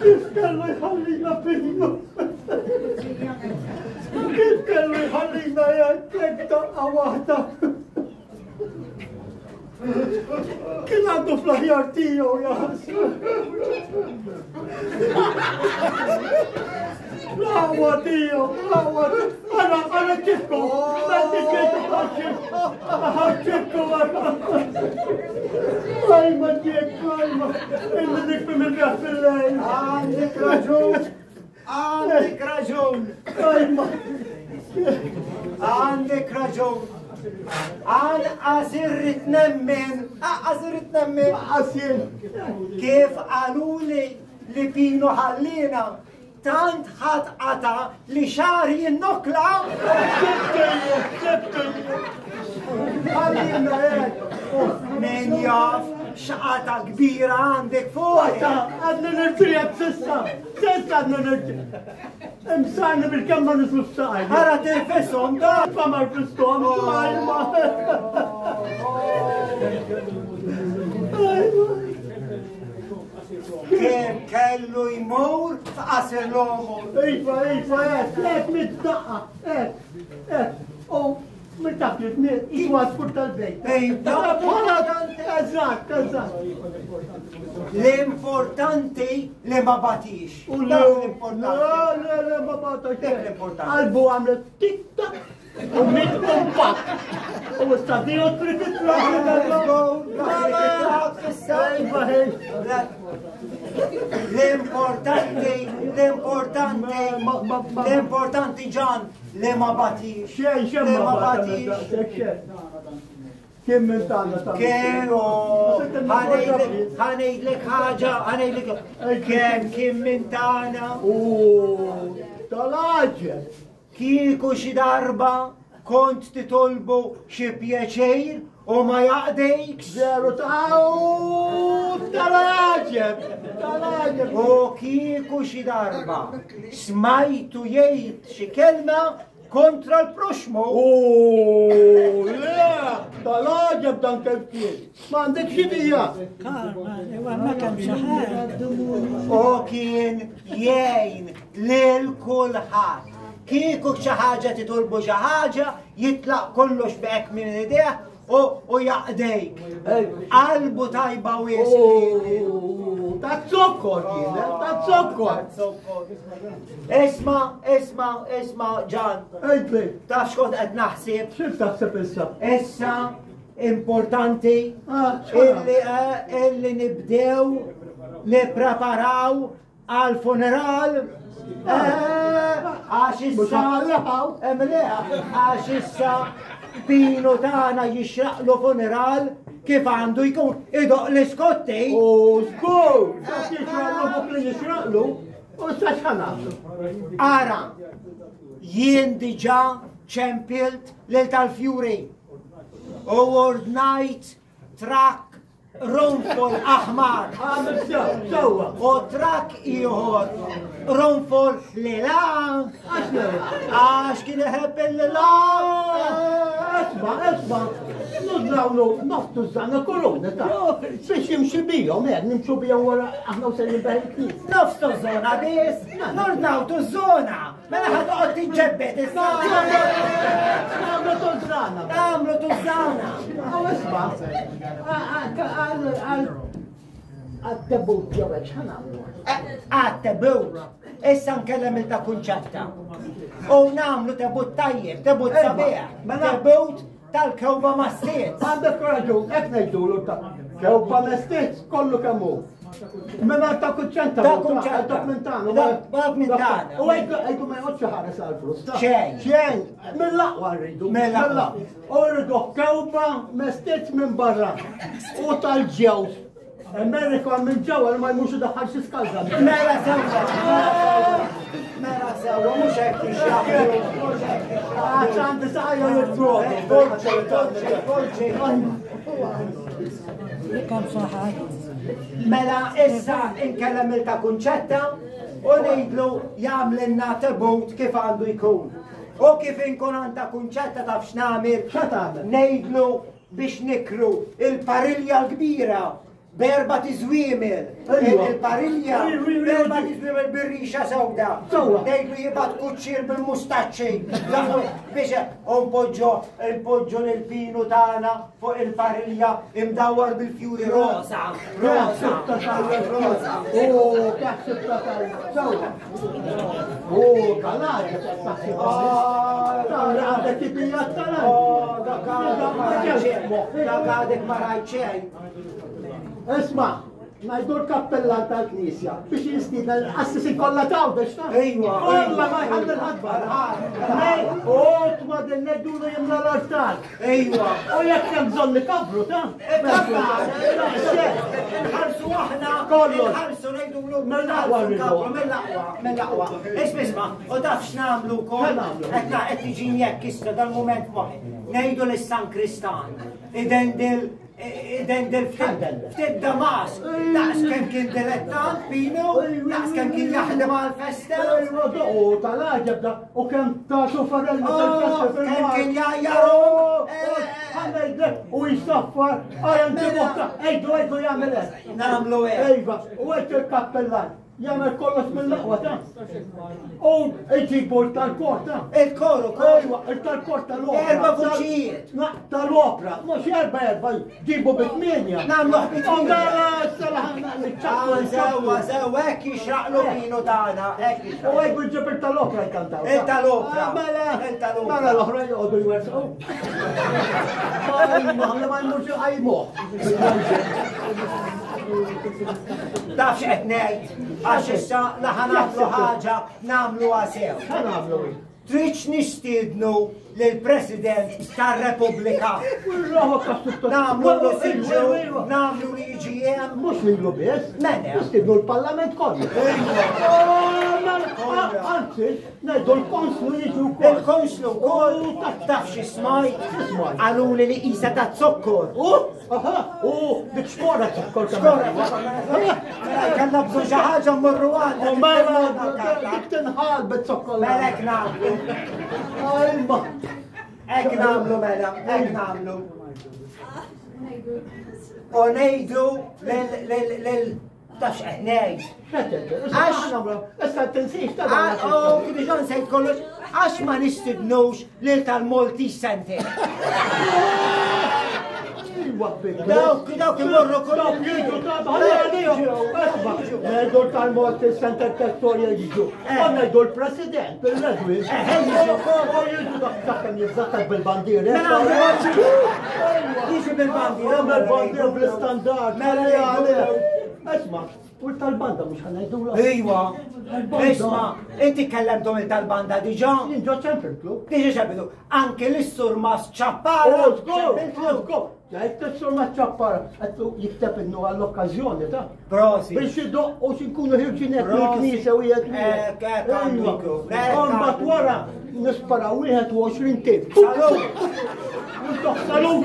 كيف كانوا يخلينا فيه؟ كيف كانوا يخلينا ياكلك دقة واحدة؟ كان عنده فلاحيار تيو يا حسن. لا تيو أنا كيفكم ما تكيتوا حاكيكم أيمن جيك أيمن إنك من الريح في الليل عندك رجل عندك رجل أنا أسر تنمن أسير كيف قالوا لي لبينو حلينا تانت خطأتا لشاري النقلة خلينا هيك من ياف شقطة كبيرة عندك فوق بدنا نرجع سسا بدنا نرجع امسانا بالكم نصف ساعة هرا تنفسهم ده فما رفستهم كيف كلو يمور فقصر الأمور ايوه 300 دقة او مرتاح 300 ايوه فوت البيت كذا l'importanti le ma batix لا ما بطلش قلبه عمل تيك توك وميت كومباك واستطيعوا تركت l'importanti Gian le ma batix شيء ما batix كم من تانا كيرو هنيدلك حاجة هنيدلك كم من تانا اوه طلاجة كيكو شي darba كنت تطلبوا شي بياچير وما يعديكش زيرو طلاجة وكيكو شي darba سمعتوا جيت شي كلمة كونترا البروشمو اوه لا طلاجة بدون تفكير ما عندك شي بيها ما كان شحال وكين يين للكل حال كيكو شي حاجة تطلبوا شي حاجة يطلع كلش بأك من ايديه ويعديك قلبه طيبة ويسكين تاتسوكو اسمع جان ايدلي تعرف شكون قد نحسب شو تحسب هسه؟ issa importanti اللي نبداو نبريباراو على الفونرال għax issa għax issa Pino tagħna jixraqlu funeral kif għandu jkun idoq l-iskotti. Skur! Jixraqlu fuq li jixraqlu u s-saċħanablu. Ara, jien diġà ċempilt lil tal-Fjuri u ordnajt trak ronfol aħmar. U trak ieħor ronfol lila għax kien iħebb il-lila. Esma, nużawlu noftu żanna korona ta' biex jimxi bijom, nimxu bijom wara aħna u selli beħ-il-knis. Noftu zona bis, nordnawtu zona, mela ħatoqgħod tiġġebbed issa. Għamlu tużana. Għamlu tużana. Esma, għal-tebut jowek ħanamlu. Għat-tebut, issa nkellem il-ta' kunċatta. U namlu tebut tajjeb, tebut sabiħ, tebut tal-kewba mastiet. Għandek raġu, ek nejdulu ta' kewba mastiet, kollu kemmu. Mela ta' kunċanta, ta' kunċanta. Ta' mentana. Ta' mentana. U għajdu ma jgħodċu ħares għal-flus. Xejn. Xejn, mill-laqwa rridu. Mill-laqwa. U rridu kewba mastiet minn barra. U tal-ġews. Amerika minn ġewa ma jmux daħħal xi skalda. Mela sewa, mux hekk ixjaħlu. Għandi saħja jirtruħ. كان صحات Mela issa inkellem il-ta' kunċetta u ngħidlu jagħmlilna tebut kif għandu jkun. U kif inkun għandha kunċetta taf x'nagħmel? X'tagħmel? Ngħidlu biex nikru il-parilja l-kbira berba tiżwiemel. Il-parilja berba tiżwiemel bir-rixa sewda. Ngħidlu jibgħat kuċċier bil-mustaċċi. Biex npoġġu l-pinu tagħna fuq il-parilja imdawwar bil-fjuri rosa. Rosa. Għadek ma rajt Isma, najdu l-kappellan tal-Knisja biex jistidna l-assisi kollha taw biex ta' Ejwa, kollha ma jħallil ħadbar. Ot ma d-neddu jimla l-artar. Ejwa. U jekk hemm bżonn nikabru ta' Ħarsu aħna kollox. ħarsu ngħidulu Mill-aqwa. Isma' u taf x'nagħmlu wkoll? X'nagħmlu? Qed tiġini jekk issa dal-mument waħed. Ngħidu lis-San Kristan. Idendel ftit Damas. Daqs kemm kien dilettant Pino, daqs kemm kien jaħdem għal-festa. U tal-ħagġab da, u kemm ta' sofarelli tal-festa. Kemm kien jajjaru. U jistaffar, għajan t-boħta, ejdu jgħamil Namlu Ejva, u għed il-kappellan, jgħamil kollox mill-laqwa ta' u iġibu tal-korta. Il-koru, Ejwa, tal-korta tal-opra. Erba vuċijiet. Tal-opra, mux erba, ġibu bit-minja. Namlu ħbit-minja. Sewa, ekk jixraqlu Pino tagħna, ekk U jixraqlu. għed ġibir tal-opra jkantaw. Il-tal-opra. Mela l-oħra jgħodu jwersu. Għamla ma jmurġu għajmuħ. Taf x'qed ngħid, għax issa laħa nagħmlu ħaġa nagħmlu sew. Għanamlu. Tridx nistiednu lill-President tar-Repubblika. Nagħmlu l-uffiċċju, nagħmlu l-IGM. Mux minnu bis. Mene. Nistidnu l-Parlament kollu. Anzi, nejdu l-Konslu jiġu kol. Il-Konslu wkoll taf x'ismajt għaluli li qisha ta' zokkor. Dik xkora t-zokkor. Kanna bżonn xi ħaġa mmorru għandha. Dik tinħal bit-zokkor. Melek nagħmlu. Ek namlu mela, ek namlu. U nejdu tafx nejd. Issa t-tinsiex ta' Diġan sejt kollox, għax ma nistidnux lil tal-Maltese Center. Dawk imorru kollox. Nejdu tal-Maltese Center Tektorja jiġu. Nejdu l-President, il-Redwin. Dakkan jizzakkat bil-bandir. Jiġu bil-bandir. Bil-bandir bil-standard. Esma, u tal-banda mux ħanajdu la. Ejwa, esma, inti kellemtom il-tal-banda diġa? Jinġo ċempil klub. Diġa ċempil anke l-istur mas ċappara. Għajt t-sur ma ċappara, għattu jikteb innu għall-okkazjoni ta' Prosi. biex jiddoq u xinkunu ħirġinet mill-knisa u jgħet Għambat wara nispara 21 tib. Salud!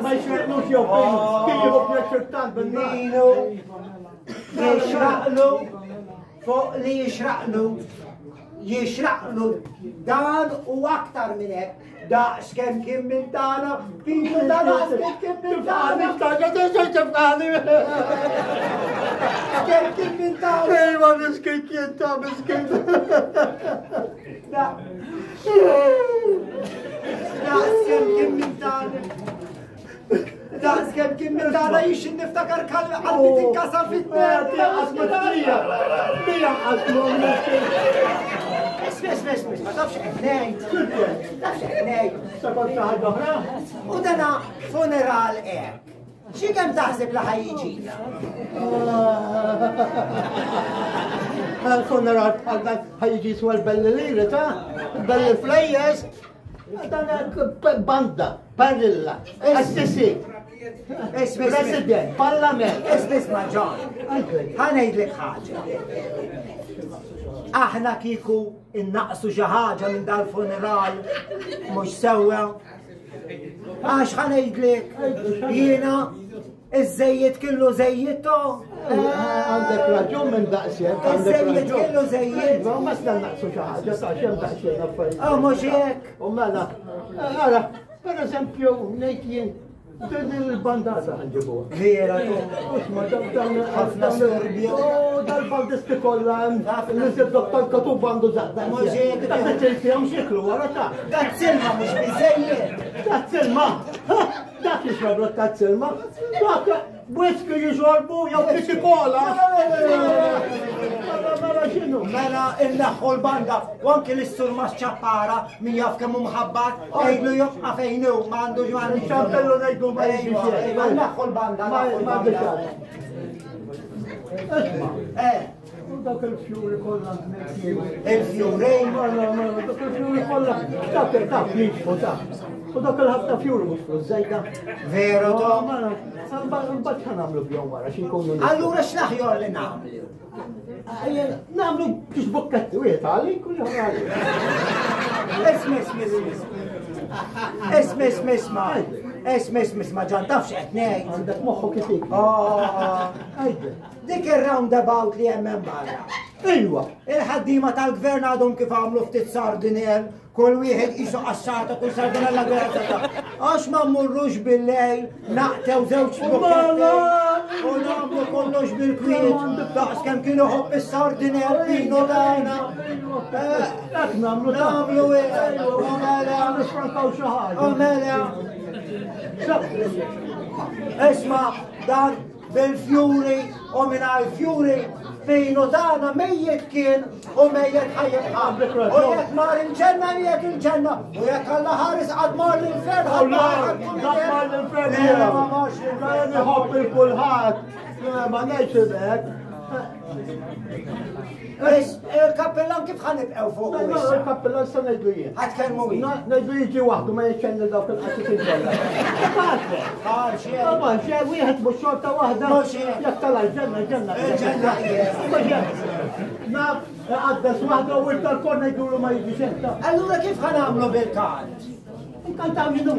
Ma jxreqnux jow kienu b'neċertan bil-nino. Jixraqlu, fuq li jixraqlu dan u aktar minn hekk. Daqs kemm kien minn tagħna, Pino tagħna kemm kien minn tagħna. Kemm kien minn tagħna. Ejwa miskin kien ta' miskin. Daqs kemm kien minn tagħna. Daqs kemm kien minn tagħna jixin niftakar qalbi tinkasar fit-tmien. Ma tafx qed ngħid. U dana funeral hekk. Xi kemm taħseb li ħajjiġina? Funeral bħal ħajġi swal belli liri ta' belli flejjes. Banda, parilla, assisi, president, parlament. Isma' John, ħanejdlek ħaġa. Aħna kieku innaqsu xi ħaġa minn dal-funeral mhux sewwa. Għax ħanejdlek jiena الزيت كله زيته. عندك رجل من دقسك، عندك الزيت رجل. كله زيت. ما مثلا نقصوا شي حاجة عشان دقسين نفرين. مش هيك. ومالا أنا per esempio nejtien din il-bandata ħanġibuha. Vera Usma dan ħafna storbju. dal-bandisti kollha l-nisib doktor katub għandu zaħda. Mhux hekk. Dak il-fihom xiklu wara ta'. Tazzilma mhux biżejjed. Tazzilma! Dak jixrablu tazzilma! Dak whisky jixorbu jew pitikola! Mela x'inhu? Mela inneħħu l-banda u anke l-istur maċċappara min jaf kemm hu mħabbar ejlu jibqa' fejn hu m'għandux m'għandux. Ċappellu ngħidu ma jiġix Ejwa, neħħu l-banda, neħħu l-banda. Isma' dak il-fjuri kollha Il-fjurejn. dak il-fjuri kollha dak jixfu ta' u dak il-ħafna fjuri mhux flus żejda. Veru to. Mbagħad ħanamlu bjom wara xi jkunu. Allura x'naħjor li nagħmlu? Nagħmlu biex bokketti wieħed għalik u ieħor għalik. Isma' ġan tafx qed ngħid. Għandek moħħu kif ik. Dik ir-roundabout li hemm hemm barra. Ejwa. Il-ħaddiema tal-gvern għadhom kif għamlu ftit sardinel, kull wieħed qisu qaxxata kull sardinella gwerata. Għax ma mmurrux bil-lejl, naqtew żewġ bukketti u nagħmlu kollox bil-kwiet. Daqs kemm kienu ħobb is-sardinel kienu dawna. Dak nagħmlu Nagħmlu hekk. Nifrankaw xi ħaġa. Mela. Isma' dan bil-fjuri u mingħajr fjuri fejnu dana mejjed kien u mejjed ħajjibqa'. U jekk mar il-ġenna jekk il-ġenna u jekk Alla ħares għad mar l-infern Dak mar l-infern iħobb il-kulħadd. Ma ngħidx hekk. Il-kappellan kif ħanibqgħu fuq Il-kappellan sa ngħidu jien. ħatkellmu jien. Ngħidu jiġi waħdu ma jiċċenni dawk il-qassisin kollha. طبعا شيء ويحد بالشرطة واحدة يطلع الجنة الجنة نعم عدس واحدة والتلفون يقولوا ما يجيش انت Allura kif ħanamlu bil-kant? كان تعملوا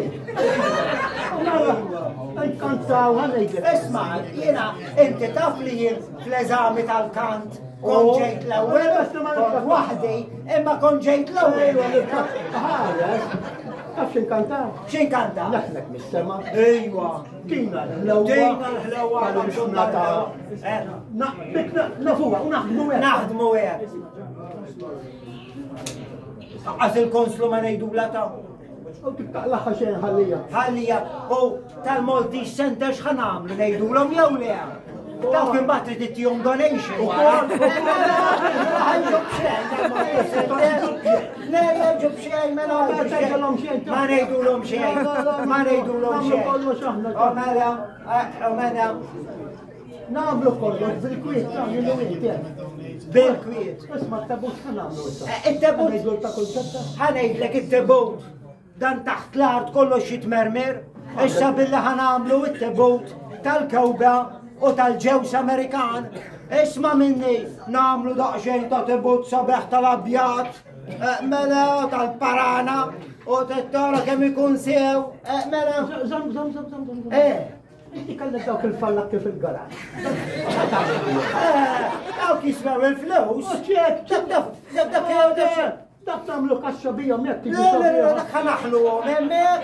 كان تعملوا Isma' jiena inti taf li jien fl-eżami tal-kant kon ġejt l-ewwel kont waħdi imma kon ġejt l-ewwel. Taf x'inkanta? X'inkanta? Naħlek mis-sema. Ejwa. Dina Dejna l-ħlewwa ġurnata. Nafuha u naħdmu hekk. Naħdmu hekk. Għas il-konslu ma ngħidu blata. U tiktaqlaħħa xejn ħallija. Ħallija u tal-Maltese Center x'ħanamlu ngħidulhom jew le? Dawk imbagħad trid ittihom donation. Ġib xejn ma ngħidulhom xejn. Ma ngħidulhom xejn. Mela. Nagħmlu kollox bil-kwiet nagħmlu inti. Bil-kwiet. Isma' t-tabut ħanamlu issa. It-tabut Ngħidu ta' kunċetta. ħanejdlek it-tabut. Dan taħt l-art kollox jitmermer. Issa billi ħanamlu it-tabut tal-kawba u tal-ġews Amerikan. Isma' minni nagħmlu daqsxejn ta' tabut sabeħ tal-abjad. Mela tal-parana u t-tara kemm ikun sew. Mela. Zam. Inti kellek dawk il-fallak kif il-garaġ. Dawk jiswew il-flus. Dak tagħmlu kaxxa bijhom jekk tiġi dak ħanaħluhom hemmhekk,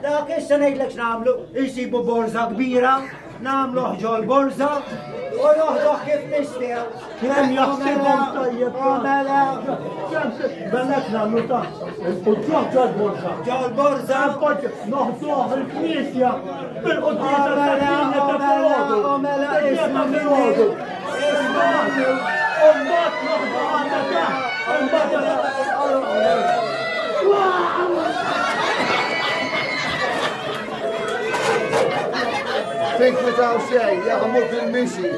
dak issa ngħidlek x'nagħmlu, jsibu borża kbira, nagħmlu ġol borża u joħdoh kif nistgħu. Kemm jaħsibhom tajjeb. Mela. Bellek nagħmlu ta' il-qudġuħ ġol borża. Ġol borża. Noħduh il-knisja bil-qudġuħ mela isma' minni. Think without saying, ja, moet een missie.